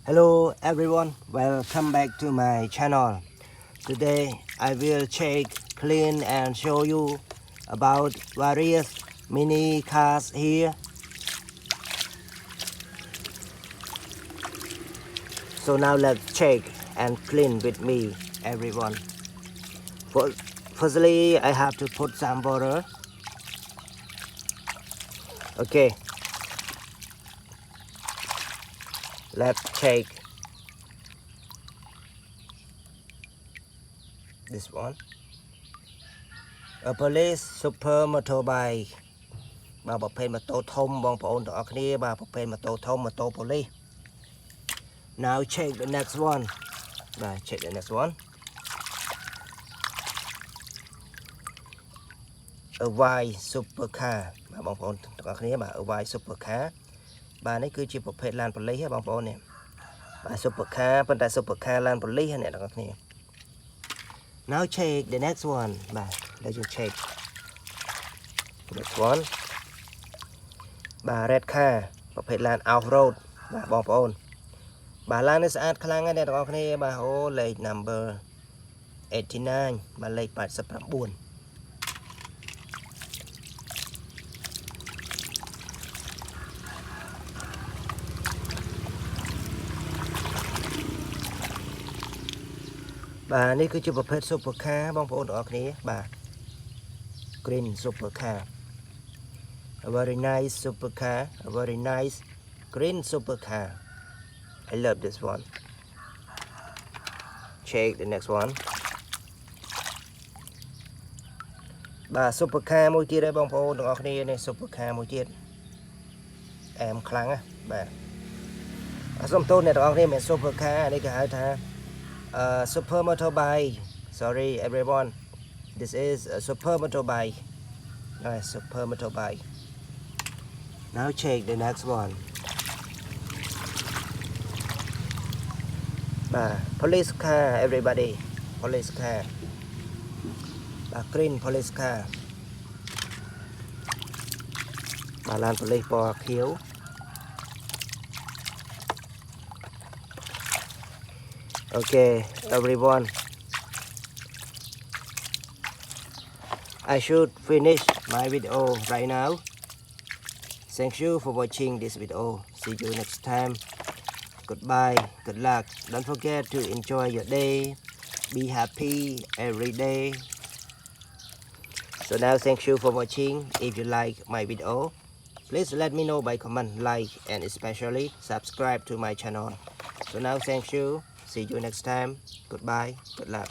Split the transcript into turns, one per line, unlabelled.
Hello everyone, welcome back to my channel. Today I will check, clean and show you about various mini cars here. So now let's check and clean with me everyone. Firstly I have to put some water. Okay. Let's check this one. A police super motorbike បាទប្រភេទម៉ូតូធំបងប្អូនទាំងអស់គ្នាបាទប្រភេទម៉ូតូធំម៉ូតូប៉ូលីស Now check the next one បាទ check the next one. A white super car បាទបងប្អូនទាំងអស់គ្នាបាទ A white super car បាទនេះគឺជាប្រភេទឡានប៉ូលីសបងប្អូននេះបាទ super car ប៉ុន្តែ super car ឡានប៉ូលីសអ្នកទាំងអស់គ្នា Now check the next one បាទដែលយើង check the next one បាទ red car ប្រភេទឡាន off road បាទបងប្អូនបាទឡាននេះស្អាតខ្លាំងណាស់អ្នកទាំងអស់គ្នាបាទអូលេខ number 89បាទលេខ 89បាទនេះគឺជាប្រភេទ super car បងប្អូនទាំងអស់គ្នាបាទ green super car a very nice super car a very nice green super car I love this one. Check the next one បាទ super car មួយទៀតដែរបងប្អូនទាំងអស់គ្នានេះ super car មួយទៀតអែមខ្លាំងណាស់បាទសូមទោសអ្នកទាំងអស់គ្នាមិន super car នេះគេហៅថាsuper motorbike. Sorry everyone, this is a super motorbike. Nice super motorbike. Now check the next one. Police car everybody. Police car. Green police car. ឡានប៉ូលីសពណ៌ខៀវ Okay, everyone. I should finish my video right now. Thank you for watching this video. See you next time. Goodbye. Good luck. Don't forget to enjoy your day. Be happy every day. So now thank you for watching. If you like my video, please let me know by comment, like, and especially subscribe to my channel. So now thank you. See you next time. Goodbye. Good luck.